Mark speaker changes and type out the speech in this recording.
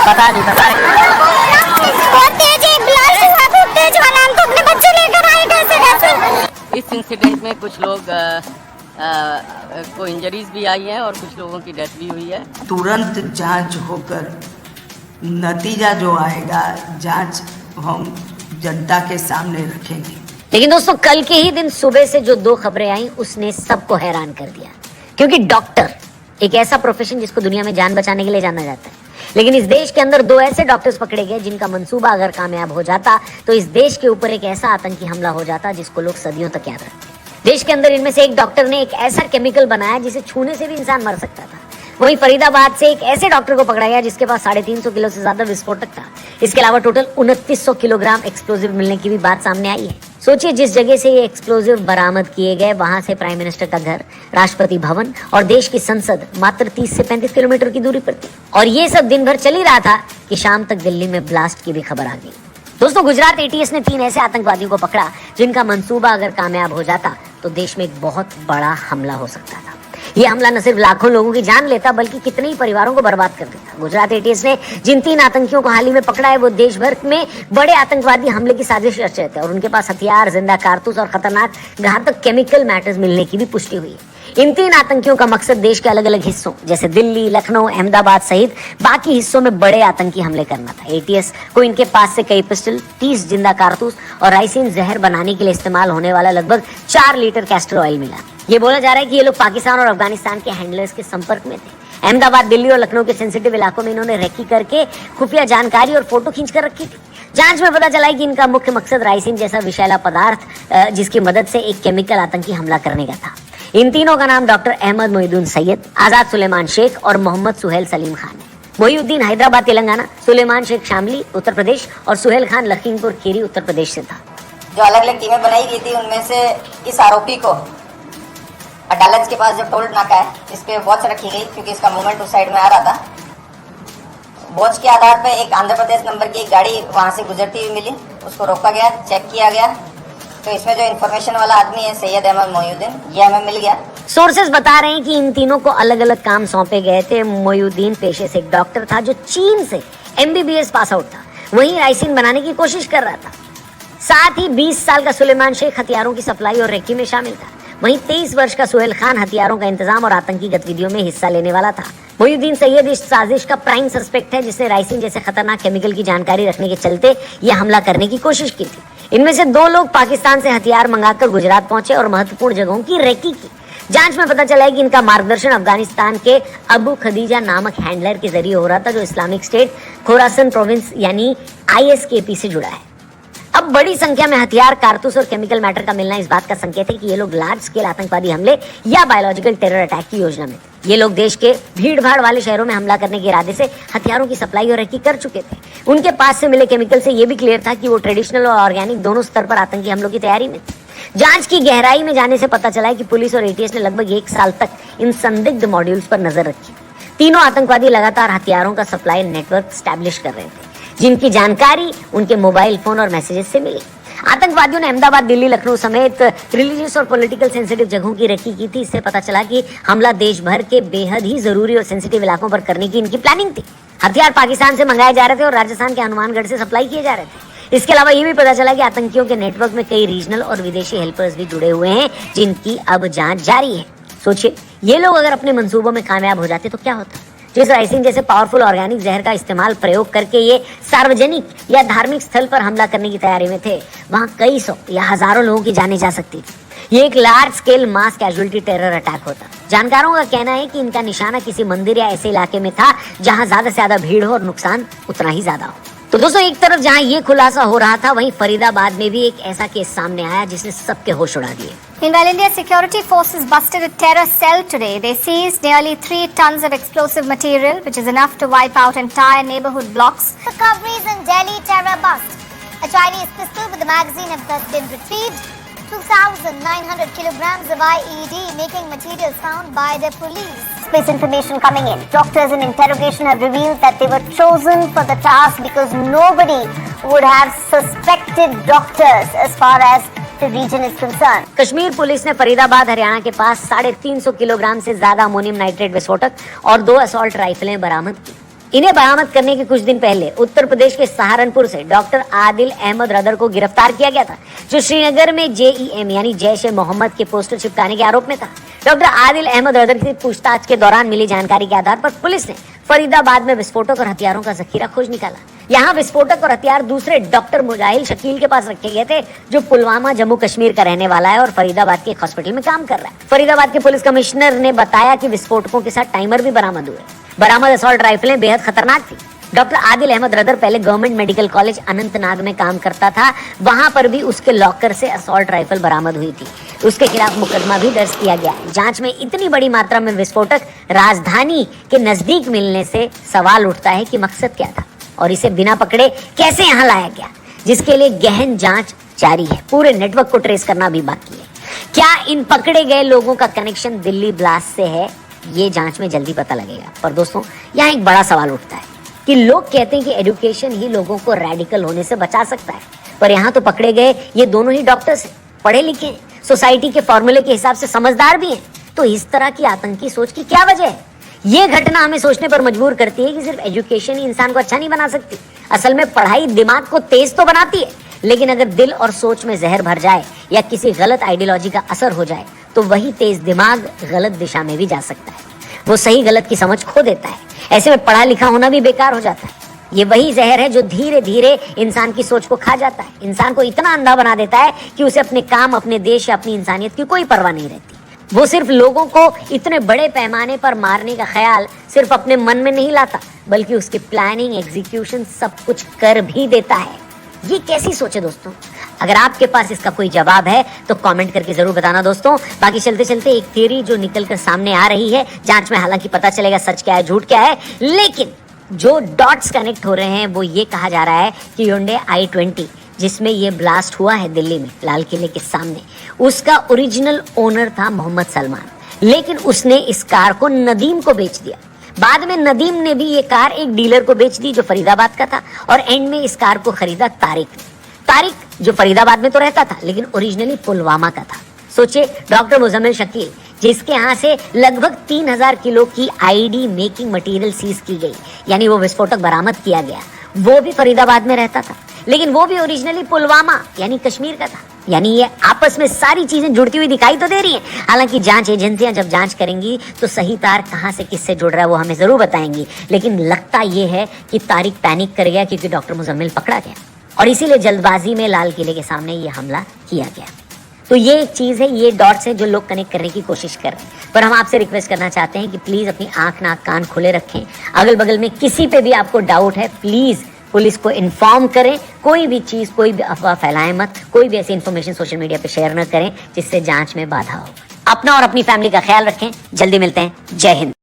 Speaker 1: पता नहीं बहुत तेज एक ब्लास्ट हुआ, खूब तेज वाला। हम तो अपने बच्चे लेकर आए कैसे।
Speaker 2: इस इंसिडेंट में कुछ लोग को इंजरीज भी आई है और कुछ लोगों की डेथ भी हुई है।
Speaker 3: तुरंत जांच होकर नतीजा जो आएगा जांच हम जनता के सामने रखेंगे।
Speaker 4: लेकिन दोस्तों कल के ही दिन सुबह से जो 2 खबरें आई उसने सबको हैरान कर दिया, क्योंकि डॉक्टर एक ऐसा प्रोफेशन जिसको दुनिया में जान बचाने के लिए जाना जाता है, लेकिन इस देश के अंदर 2 ऐसे डॉक्टर्स पकड़े गए जिनका मंसूबा अगर कामयाब हो जाता तो इस देश के ऊपर एक ऐसा आतंकी हमला हो जाता जिसको लोग सदियों तक याद रखते। देश के अंदर इनमें से एक डॉक्टर ने एक ऐसा केमिकल बनाया जिसे छूने से भी इंसान मर सकता था। वहीं फरीदाबाद से एक ऐसे डॉक्टर को पकड़ा गया जिसके पास 350 किलो से ज्यादा विस्फोटक था। इसके अलावा टोटल 2900 किलोग्राम एक्सप्लोजिव मिलने की भी बात सामने आई है। सोचिए, जिस जगह से ये एक्सप्लोजिव बरामद किए गए वहां से प्राइम मिनिस्टर का घर, राष्ट्रपति भवन और देश की संसद मात्र 30 से 35 किलोमीटर की दूरी पर थी। और ये सब दिन भर चल ही रहा था कि शाम तक दिल्ली में ब्लास्ट की भी खबर आ गई। दोस्तों, गुजरात एटीएस ने 3 ऐसे आतंकवादियों को पकड़ा जिनका मंसूबा अगर कामयाब हो जाता तो देश में एक बहुत बड़ा हमला हो सकता था। ये हमला न सिर्फ लाखों लोगों की जान लेता बल्कि कितने ही परिवारों को बर्बाद कर देता। गुजरात एटीएस ने जिन 3 आतंकियों को हाल ही में पकड़ा है वो देश भर में बड़े आतंकवादी हमले की साजिश रच रहे थे और उनके पास हथियार, जिंदा कारतूस और खतरनाक घातक केमिकल मैटर्स मिलने की भी पुष्टि हुई है। इन 3 आतंकियों का मकसद देश के अलग अलग हिस्सों जैसे दिल्ली, लखनऊ, अहमदाबाद सहित बाकी हिस्सों में बड़े आतंकी हमले करना था। एटीएस को इनके पास से कई पिस्टल, 30 जिंदा कारतूस और राइसिन जहर बनाने के लिए इस्तेमाल होने वाला लगभग 4 लीटर कैस्टर ऑयल मिला। ये बोला जा रहा है कि ये लोग पाकिस्तान और अफगानिस्तान के हैंडलर्स के संपर्क में थे। अहमदाबाद, दिल्ली और लखनऊ के सेंसिटिव इलाकों में इन्होंने रेकी करके खुफिया जानकारी और फोटो खींच कर रखी थी। जांच में पता चला है कि इनका मुख्य मकसद राइसिन जैसा विषैला पदार्थ जिसकी मदद से एक केमिकल आतंकी हमला करने का था। इन तीनों का नाम डॉक्टर अहमद मोहिउद्दीन सैयद, आजाद सुलेमान शेख और मोहम्मद सुहेल सलीम खान है। मोहिउद्दीन हैदराबाद तेलंगाना, सुलेमान शेख शामली उत्तर प्रदेश और सुहेल खान लखीमपुर खीरी उत्तर प्रदेश से था।
Speaker 5: जो अलग अलग टीमें बनाई गई थी उनमें से इस आरोपी को अदालत के पास जो टोल नाका है इस पे वॉच रखी गई क्योंकि इसका मूवमेंट उस साइड में आ रहा था। वॉच के आधार पर एक आंध्र प्रदेश नंबर की एक गाड़ी वहां से गुजरती हुई मिली, उसको रोका गया, चेक किया गया तो इसमें जो इन्फॉर्मेशन वाला आदमी है सैयद अहमद मोहिउद्दीन, ये हमें मिल गया।
Speaker 4: सोर्सेज बता रहे हैं कि इन तीनों को अलग अलग काम सौंपे गए थे। मोहिउद्दीन पेशे से एक डॉक्टर था जो चीन से MBBS पास आउट था, वहीं राइसिन बनाने की कोशिश कर रहा था। साथ ही 20 साल का सुलेमान शेख हथियारों की सप्लाई और रेकी में शामिल था। वहीं 23 वर्ष का सुहेल खान हथियारों का इंतजाम और आतंकी गतिविधियों में हिस्सा लेने वाला था। मोहिउद्दीन सैयद इस साजिश का प्राइम सस्पेक्ट है जिसने राइसिन जैसे खतरनाक केमिकल की जानकारी रखने के चलते यह हमला करने की कोशिश की थी। इनमें से 2 लोग पाकिस्तान से हथियार मंगाकर गुजरात पहुंचे और महत्वपूर्ण जगहों की रेकी की। जांच में पता चला है कि इनका मार्गदर्शन अफगानिस्तान के अबू खदीजा नामक हैंडलर के जरिए हो रहा था जो इस्लामिक स्टेट खोरासन प्रोविंस यानी ISKP से जुड़ा है। अब बड़ी संख्या में हथियार, कारतूस और केमिकल मैटर का मिलना इस बात का संकेत है कि ये लोग लार्ज स्केल आतंकवादी हमले या बायोलॉजिकल टेरर अटैक की योजना में थे। ये लोग देश के भीड़-भाड़ वाले शहरों में हमला करने के इरादे से हथियारों की सप्लाई और रेकी कर चुके थे। उनके पास से मिले केमिकल से ये भी क्लियर था कि वो ट्रेडिशनल और ऑर्गेनिक दोनों स्तर पर आतंकी हमलों की तैयारी में थे। जांच की गहराई में जाने से पता चला है कि पुलिस और एटीएस ने लगभग 1 साल तक इन संदिग्ध मॉड्यूल्स पर नजर रखी। तीनों आतंकवादी लगातार हथियारों का सप्लाई नेटवर्क स्टैब्लिश कर रहे थे जिनकी जानकारी उनके मोबाइल फोन और मैसेजेस से मिली। आतंकवादियों ने अहमदाबाद, दिल्ली, लखनऊ समेत रिलीजियस और पॉलिटिकल सेंसिटिव जगहों की रेकी की थी। इससे पता चला कि हमला देश भर के बेहद ही जरूरी और सेंसिटिव इलाकों पर करने की इनकी प्लानिंग थी। हथियार पाकिस्तान से मंगाए जा रहे थे और राजस्थान के हनुमानगढ़ से सप्लाई किए जा रहे थे। इसके अलावा ये भी पता चला कि आतंकियों के नेटवर्क में कई रीजनल और विदेशी हेल्पर्स भी जुड़े हुए हैं, जिनकी अब जांच जारी है। सोचिए, ये लोग अगर अपने मंसूबों में कामयाब हो जाते तो क्या होता। जिस राइसिन जैसे पावरफुल ऑर्गेनिक जहर का इस्तेमाल प्रयोग करके ये सार्वजनिक या धार्मिक स्थल पर हमला करने की तैयारी में थे, वहां कई सौ या हजारों लोगों की जाने जा सकती थी। ये एक लार्ज स्केल मास कैजुअलिटी टेरर अटैक होता। जानकारों का कहना है कि इनका निशाना किसी मंदिर या ऐसे इलाके में था जहां ज्यादा से ज्यादा भीड़ हो और नुकसान उतना ही ज्यादा हो। तो दोस्तों, एक तरफ जहां ये खुलासा हो रहा था, वहीं फरीदाबाद में भी एक ऐसा केस सामने आया जिसने सबके होश उड़ा दिए।
Speaker 1: Meanwhile, India's security forces busted a terror cell today. They seized nearly 3 tons of explosive material, which is enough to wipe out entire neighborhood blocks.
Speaker 6: Recoveries in Delhi terror bust. A Chinese pistol with a magazine has been retrieved. 2,900 kilograms of IED making material found by the police. Space information coming in. Doctors in interrogation have revealed that they were chosen for the task because nobody would have suspected doctors as far as the region is concerned.
Speaker 4: Kashmir police ने फरीदाबाद, हरियाणा के पास 350 kilogram से ज्यादा ammonium nitrate विस्फोटक और 2 assault राइफलें बरामद की। इन्हें बरामद करने के कुछ दिन पहले उत्तर प्रदेश के सहारनपुर से डॉक्टर आदिल अहमद रदर को गिरफ्तार किया गया था, जो श्रीनगर में JEM यानी जैश ए मोहम्मद के पोस्टर चिपकाने के आरोप में था। डॉक्टर आदिल अहमद रदर की पूछताछ के दौरान मिली जानकारी के आधार पर पुलिस ने फरीदाबाद में विस्फोटक और हथियारों का जखीरा खोज निकाला। यहाँ विस्फोटक और हथियार दूसरे डॉक्टर मुजाहिल शकील के पास रखे गए थे, जो पुलवामा, जम्मू कश्मीर का रहने वाला है और फरीदाबाद के एक हॉस्पिटल में काम कर रहा है। फरीदाबाद के पुलिस कमिश्नर ने बताया कि विस्फोटकों के साथ टाइमर भी बरामद हुए। बरामद असॉल्ट राइफलें बेहद खतरनाक थी। डॉक्टर आदिल अहमद रदर पहले गवर्नमेंट मेडिकल कॉलेज अनंतनाग में काम करता था। वहां पर भी उसके लॉकर से असॉल्ट राइफल बरामद हुई थी। उसके खिलाफ मुकदमा भी दर्ज किया गया। जांच में इतनी बड़ी मात्रा में विस्फोटक राजधानी के नजदीक मिलने से सवाल उठता है कि मकसद क्या था और इसे बिना पकड़े कैसे यहाँ लाया गया, जिसके लिए गहन जांच जारी है। पूरे नेटवर्क को ट्रेस करना भी बाकी है। क्या इन पकड़े गए लोगों का कनेक्शन दिल्ली ब्लास्ट से है, ये जांच में जल्दी पता लगेगा। पर दोस्तों, यहाँ एक बड़ा सवाल उठता है कि लोग कहते हैं कि एजुकेशन ही लोगों को रेडिकल होने से बचा सकता है, पर यहाँ तो पकड़े गए ये दोनों ही डॉक्टर्स हैं, पढ़े लिखे हैं, सोसाइटी के फॉर्मूले के हिसाब से समझदार भी हैं। तो इस तरह की आतंकी सोच की क्या वजह है? ये घटना हमें सोचने पर मजबूर करती है कि सिर्फ एजुकेशन ही इंसान को अच्छा नहीं बना सकती। असल में पढ़ाई दिमाग को तेज तो बनाती है, लेकिन अगर दिल और सोच में जहर भर जाए या किसी गलत आइडियोलॉजी का असर हो जाए तो वही तेज दिमाग गलत दिशा में भी जा सकता है। वो सही गलत की समझ खो देता है। ऐसे में पढ़ा लिखा होना भी बेकार हो जाता है। ये वही जहर है जो धीरे धीरे इंसान की सोच को खा जाता है, इंसान को इतना अंधा बना देता है कि उसे अपने काम, अपने देश या अपनी इंसानियत की कोई परवाह नहीं रहती। वो सिर्फ लोगों को इतने बड़े पैमाने पर मारने का ख्याल सिर्फ अपने मन में नहीं लाता, बल्कि उसकी प्लानिंग, एग्जीक्यूशन सब कुछ कर भी देता है। ये कैसी सोच है दोस्तों? अगर आपके पास इसका कोई जवाब है तो कमेंट करके जरूर बताना दोस्तों। बाकी चलते चलते एक थ्योरी जो निकल कर सामने आ रही है, जांच में हालांकि पता चलेगा सच क्या है झूठ क्या है, लेकिन जो डॉट्स कनेक्ट हो रहे हैं वो ये कहा जा रहा है कि Hyundai i20 जिसमें ये ब्लास्ट हुआ है दिल्ली में लाल किले के सामने, उसका ओरिजिनल ओनर था मोहम्मद सलमान, लेकिन उसने इस कार को नदीम को बेच दिया। बाद में नदीम ने भी ये कार एक डीलर को बेच दी जो फरीदाबाद का था, और एंड में इस कार को खरीदा तारिक ने। तारिक जो फरीदाबाद में तो रहता था लेकिन ओरिजिनली पुलवामा का था। सोचिए, डॉक्टर मुजम्मिल शकील जिसके यहाँ से लगभग 3000 किलो की आईडी मेकिंग मटेरियल सीज की गई, यानी वो विस्फोटक बरामद किया गया, वो भी फरीदाबाद में रहता था, लेकिन वो भी ओरिजिनली पुलवामा यानी कश्मीर का था। यानी ये आपस में सारी चीजें जुड़ती हुई दिखाई तो दे रही हैं। हालांकि जांच एजेंसियां जब जांच करेंगी तो सही तार कहां से किससे जुड़ रहा है वो हमें जरूर बताएंगी, लेकिन लगता ये है कि तारिक पैनिक कर गया क्योंकि डॉक्टर मुजम्मिल पकड़ा गया और इसीलिए जल्दबाजी में लाल किले के सामने ये हमला किया गया। तो ये एक चीज है, ये डॉट्स है जो लोग कनेक्ट करने की कोशिश कर रहे हैं। पर हम आपसे रिक्वेस्ट करना चाहते हैं कि प्लीज अपनी आंख, नाक, कान खुले रखें। अगल बगल में किसी पे भी आपको डाउट है, प्लीज पुलिस को इन्फॉर्म करें। कोई भी चीज, कोई भी अफवाह फैलाएं मत, कोई भी ऐसी इन्फॉर्मेशन सोशल मीडिया पे शेयर न करें जिससे जांच में बाधा हो। अपना और अपनी फैमिली का ख्याल रखें। जल्दी मिलते हैं। जय हिंद।